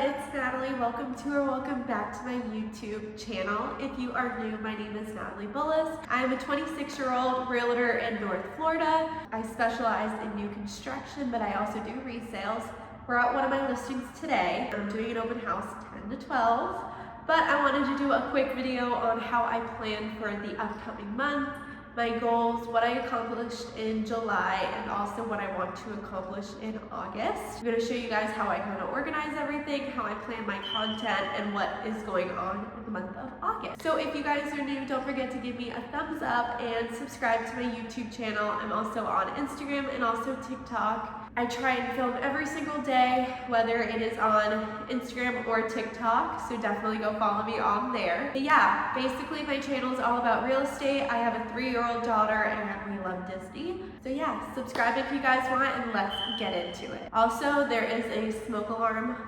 it's Natalie. Welcome back to my YouTube channel. If you are new, my name is Natalie Bullis. I am a 26-year-old realtor in North Florida. I specialize in new construction, but I also do resales. We're at one of my listings today. I'm doing an open house 10 to 12, but I wanted to do a quick video on how I plan for the upcoming month, my goals, what I accomplished in July, and also what I want to accomplish in August. I'm going to show you guys how I kind of organize everything, how I plan my content, and what is going on in the month of August. So if you guys are new, don't forget to give me a thumbs up and subscribe to my YouTube channel. I'm also on Instagram and also TikTok. I try and film every single day, whether it is on Instagram or TikTok, so definitely go follow me on there. But yeah, basically my channel is all about real estate. I have a 3-year-old daughter and we love Disney. So yeah, subscribe if you guys want and let's get into it. Also, there is a smoke alarm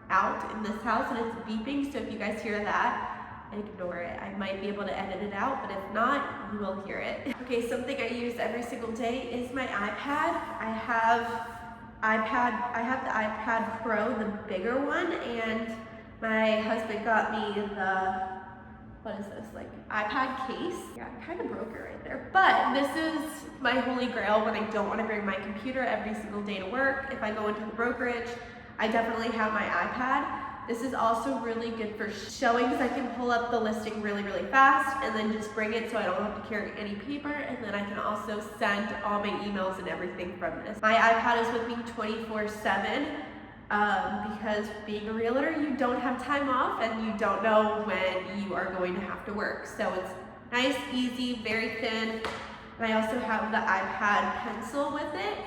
out in this house and it's beeping, so if you guys hear that, ignore it. I might be able to edit it out, but if not, you will hear it. Okay, something I use every single day is my iPad. I have the iPad Pro, the bigger one, and my husband got me the, what is this, like iPad case? Yeah, I kind of broke it right there. But this is my holy grail when I don't want to bring my computer every single day to work. If I go into the brokerage, I definitely have my iPad. This is also really good for showing because I can pull up the listing really fast and then just bring it so I don't have to carry any paper, and then I can also send all my emails and everything from this. My iPad is with me 24/7 because being a realtor, you don't have time off and you don't know when you are going to have to work. So it's nice, easy, very thin. And I also have the iPad pencil with it.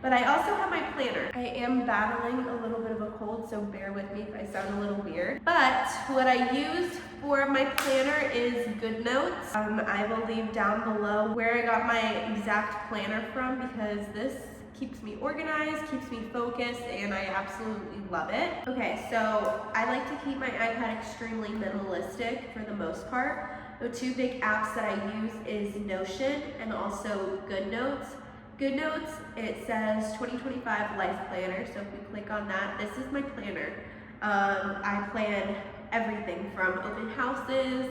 But I also have my planner. I am battling a little bit of a cold, so bear with me if I sound a little weird. But what I use for my planner is Goodnotes. I will leave down below where I got my exact planner from because this keeps me organized, keeps me focused, and I absolutely love it. Okay, so I like to keep my iPad extremely minimalistic for the most part. The two big apps that I use is Notion and also Goodnotes. Goodnotes, it says 2025 Life Planner, so if we click on that, this is my planner. I plan everything from open houses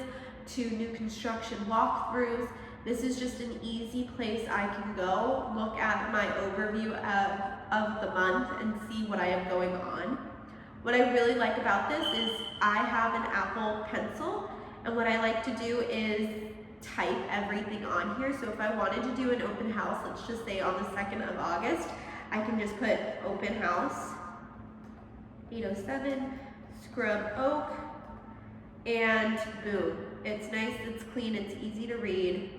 to new construction walkthroughs. This is just an easy place I can go, look at my overview of the month and see what I have going on. What I really like about this is I have an Apple Pencil, and what I like to do is type everything on here. So if I wanted to do an open house, let's just say on the 2nd of August, I can just put open house 807 Scrub Oak, and boom. It's nice, it's clean, it's easy to read,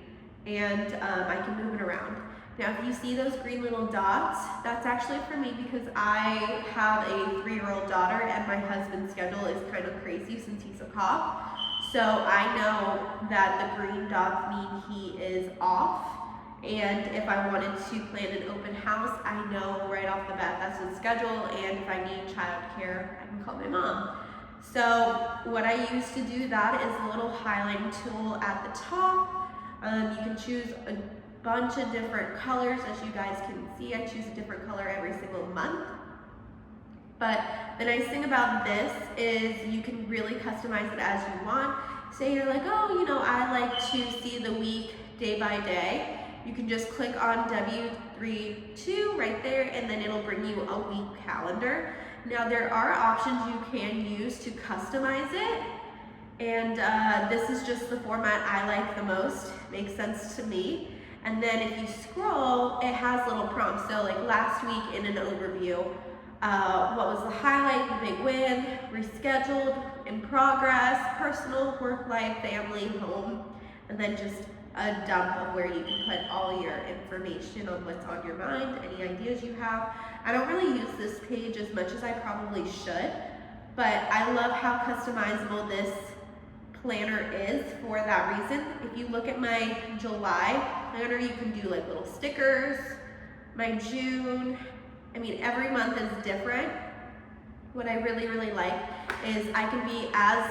and I can move it around. Now if you see those green little dots, that's actually for me because I have a 3-year-old daughter and my husband's schedule is kind of crazy since he's a cop. So I know that the green dots mean he is off, and if I wanted to plan an open house, I know right off the bat that's his schedule, and if I need childcare, I can call my mom. So what I use to do that is a little highlighting tool at the top. You can choose a bunch of different colors. As you guys can see, I choose a different color every single month. But the nice thing about this is you can really customize it as you want. Say you're like, oh, you know, I like to see the week day by day. You can just click on W32 right there, and then it'll bring you a week calendar. Now there are options you can use to customize it, and this is just the format I like the most. Makes sense to me. And then if you scroll, it has little prompts. So like last week in an overview, what was the highlight, the big win, rescheduled, in progress, personal, work life, family, home, and then just a dump of where you can put all your information on what's on your mind, any ideas you have. I don't really use this page as much as I probably should, but I love how customizable this planner is for that reason. If you look at my July planner, you can do like little stickers. My June, I mean, every month is different. What I really like is I can be as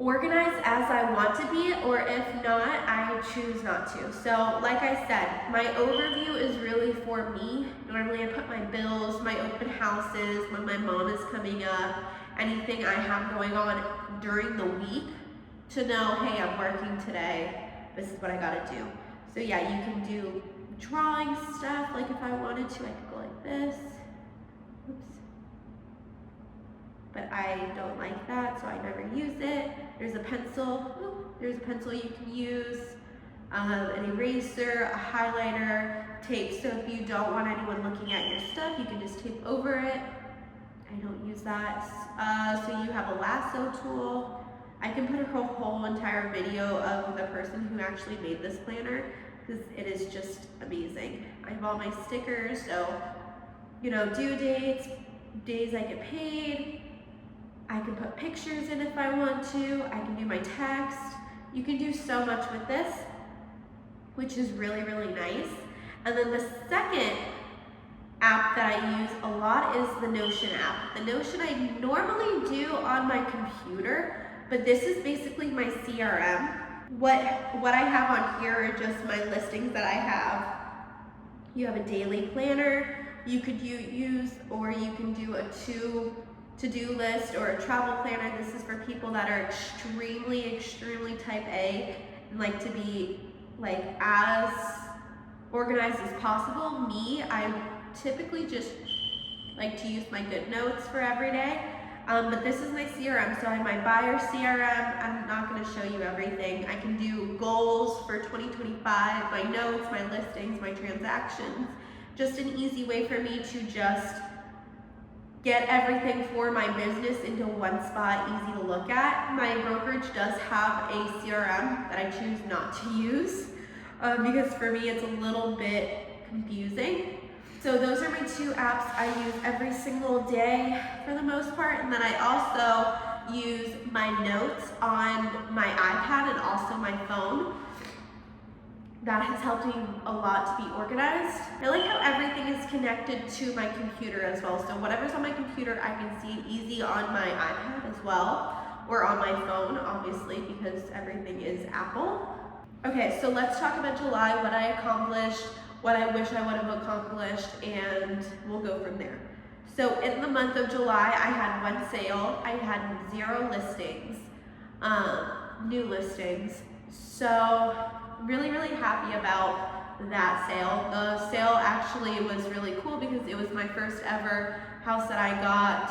organized as I want to be, or if not, I choose not to. So like I said, my overview is really for me. Normally I put my bills, my open houses, when my mom is coming up, anything I have going on during the week to know, hey, I'm working today, this is what I gotta do. So yeah, you can do drawing stuff, like if I wanted to, I could go like this. Oops. But I don't like that, so I never use it. There's a pencil. There's a pencil you can use, an eraser, a highlighter, tape. So if you don't want anyone looking at your stuff, you can just tape over it. I don't use that. So you have a lasso tool. I can put a whole entire video of the person who actually made this planner because it is just amazing. I have all my stickers, so you know, due dates, days I get paid. I can put pictures in if I want to. I can do my text. You can do so much with this, which is really, really nice. And then the second app that I use a lot is the Notion app. The Notion I normally do on my computer, but this is basically my CRM. What I have on here are just my listings that I have. You have a daily planner you could use, or you can do a to-do list or a travel planner. This is for people that are extremely type A and like to be like as organized as possible. Me, I typically just like to use my Goodnotes for every day. But this is my CRM, so I have my buyer CRM. I'm not going to show you everything. I can do goals for 2025, my notes, my listings, my transactions. Just an easy way for me to just get everything for my business into one spot, easy to look at. My brokerage does have a CRM that I choose not to use because for me it's a little bit confusing. So those are my two apps I use every single day for the most part. And then I also use my notes on my iPad and also my phone. That has helped me a lot to be organized. I like how everything is connected to my computer as well. So whatever's on my computer, I can see it easy on my iPad as well, or on my phone, obviously, because everything is Apple. Okay, so let's talk about July, what I accomplished, what I wish I would have accomplished, and we'll go from there. So in the month of July, I had one sale. I had 0 listings, new listings. So really happy about that sale. The sale actually was really cool because it was my first ever house that I got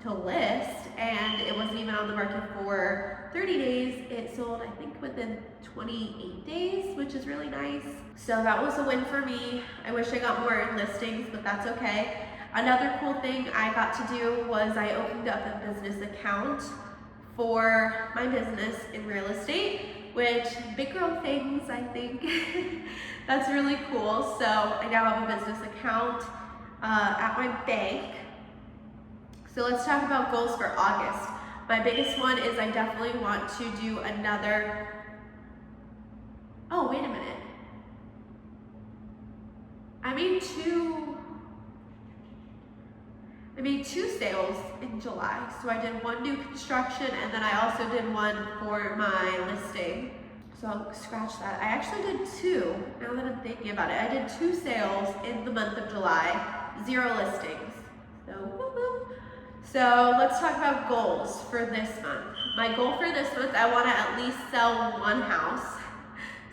to list, and it wasn't even on the market for 30 days. It sold, I think, within 28 days, which is really nice. So that was a win for me. I wish I got more listings, but that's okay. Another cool thing I got to do was I opened up a business account for my business in real estate, which big girl things, I think. That's really cool. So I now have a business account at my bank. So let's talk about goals for August. My biggest one is I definitely want to do another, oh, wait a minute. I made two sales in July. So I did one new construction, and then I also did one for my listing. So I'll scratch that. I actually did 2, now that I'm thinking about it. I did 2 sales in the month of July, 0 listings. So, woo-hoo. So let's talk about goals for this month. My goal for this month, I want to at least sell 1 house.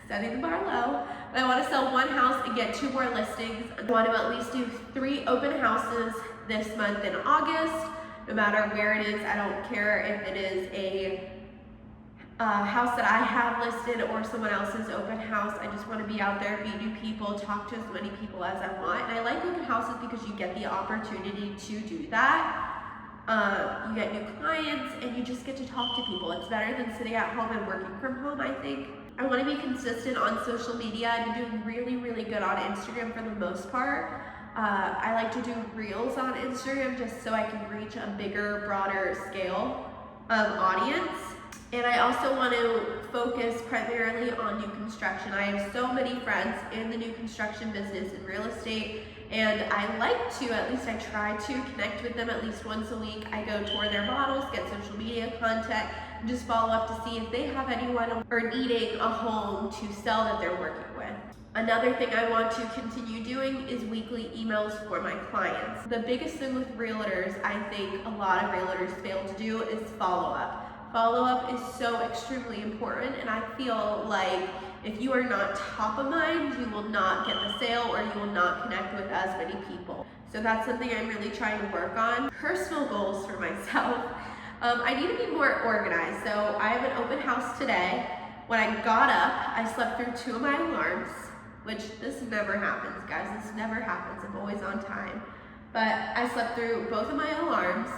Setting the bar low. But I want to sell 1 house and get 2 more listings. I want to at least do 3 open houses this month in August. No matter where it is, I don't care if it is a house that I have listed or someone else's open house. I just want to be out there, meet new people, talk to as many people as I want. And I like open houses because you get the opportunity to do that. You get new clients and you just get to talk to people. It's better than sitting at home and working from home, I think. I want to be consistent on social media. I've been doing really good on Instagram for the most part. I like to do reels on Instagram just so I can reach a bigger, broader scale of audience. And I also want to focus primarily on new construction. I have so many friends in the new construction business, in real estate, And I like to, at least I try to connect with them at least once a week. I go tour their models, get social media content, and just follow up to see if they have anyone or needing a home to sell that they're working with. Another thing I want to continue doing is weekly emails for my clients. The biggest thing with realtors, I think a lot of realtors fail to do, is follow up. Follow up is so extremely important, and I feel like if you are not top of mind, you will not get the sale or you will not connect with as many people. So that's something I'm really trying to work on. Personal goals for myself. I need to be more organized. So I have an open house today. When I got up, I slept through 2 of my alarms, which this never happens, guys. This never happens. I'm always on time. But I slept through both of my alarms,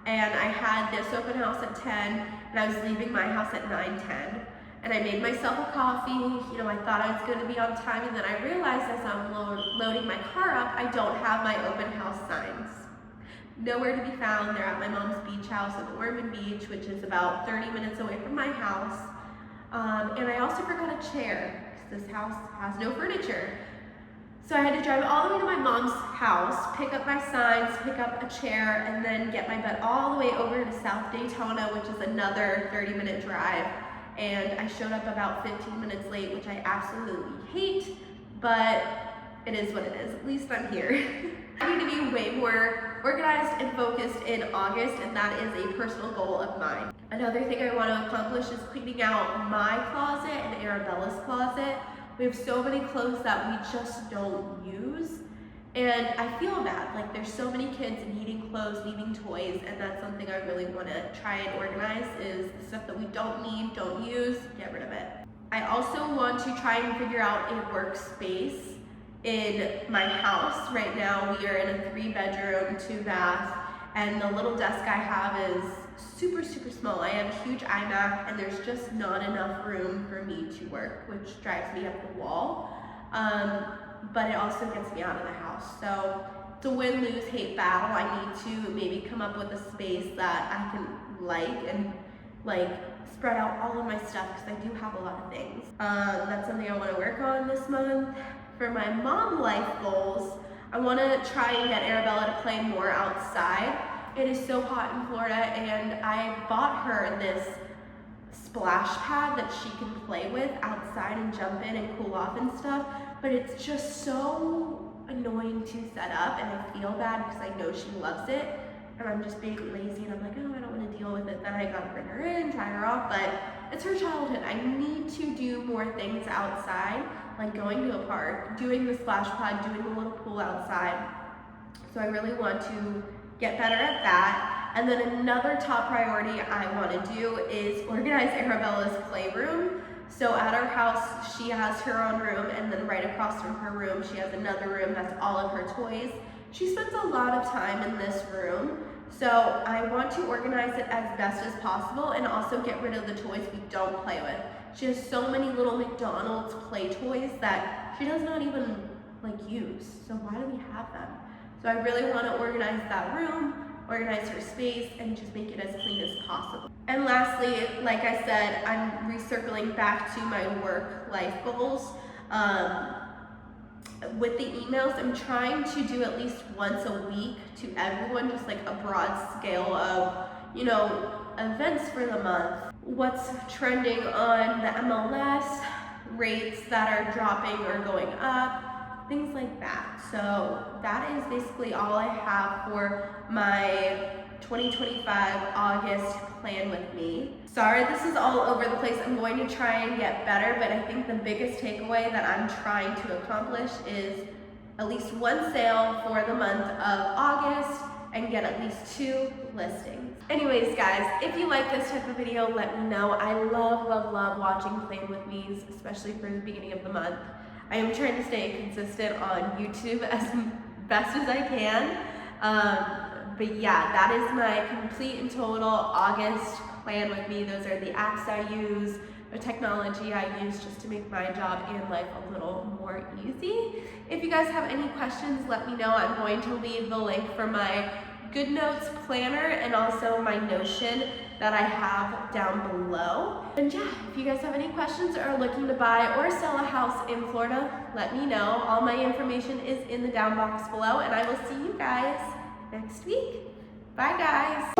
and I had this open house at 10, and I was leaving my house at 9:10. And I made myself a coffee. You know, I thought I was going to be on time, and then I realized as I'm loading my car up, I don't have my open house signs. Nowhere to be found. They're at my mom's beach house in Ormond Beach, which is about 30 minutes away from my house. And I also forgot a chair, because this house has no furniture. So I had to drive all the way to my mom's house, pick up my signs, pick up a chair, and then get my butt all the way over to South Daytona, which is another 30-minute drive. And I showed up about 15 minutes late, which I absolutely hate, but it is what it is. At least I'm here. I need to be way more organized and focused in August, and that is a personal goal of mine. Another thing I want to accomplish is cleaning out my closet and Arabella's closet. We have so many clothes that we just don't use, and I feel bad. Like, there's so many kids needing clothes, needing toys, and that's something I really want to try and organize, is the stuff that we don't need, don't use, get rid of it. I also want to try and figure out a workspace in my house. Right now we are in a 3-bedroom, 2-bath, and the little desk I have is super, super small. I have a huge iMac, and there's just not enough room for me to work, which drives me up the wall. But it also gets me out of the house. So it's a win-lose hate battle. I need to maybe come up with a space that I can spread out all of my stuff, because I do have a lot of things. That's something I want to work on this month. For my mom life goals, I want to try and get Arabella to play more outside. It is so hot in Florida, and I bought her this splash pad that she can play with outside and jump in and cool off and stuff, but it's just so annoying to set up, and I feel bad because I know she loves it, and I'm just being lazy, and I'm like, oh, I don't want to deal with it. Then I gotta bring her in, try her off, but it's her childhood. I need to do more things outside, like going to a park, doing the splash pad, doing a little pool outside. So I really want to get better at that. And then another top priority I want to do is organize Arabella's playroom. So at our house, she has her own room, and then right across from her room, she has another room that's all of her toys. She spends a lot of time in this room, so I want to organize it as best as possible and also get rid of the toys we don't play with. She has so many little McDonald's play toys that she does not even use, so why do we have them? So I really want to organize that room, organize her space, and just make it as clean as possible. And lastly, like I said, I'm recircling back to my work life goals. With the emails, I'm trying to do at least once a week to everyone, just like a broad scale of, events for the month, what's trending on the MLS, rates that are dropping or going up, things like that. So that is basically all I have for my 2025 August plan with me. Sorry, this is all over the place. I'm going to try and get better, but I think the biggest takeaway that I'm trying to accomplish is at least one sale for the month of August and get at least 2 listings. Anyways, guys, if you like this type of video, let me know. I love watching Plan With Me's, especially for the beginning of the month. I am trying to stay consistent on YouTube as best as I can. But yeah, that is my complete and total August plan with me. Those are the apps I use, the technology I use just to make my job and life a little more easy. If you guys have any questions, let me know. I'm going to leave the link for my Goodnotes planner and also my Notion that I have down below. And yeah, if you guys have any questions or are looking to buy or sell a house in Florida, let me know. All my information is in the down box below, and I will see you guys next week. Bye guys.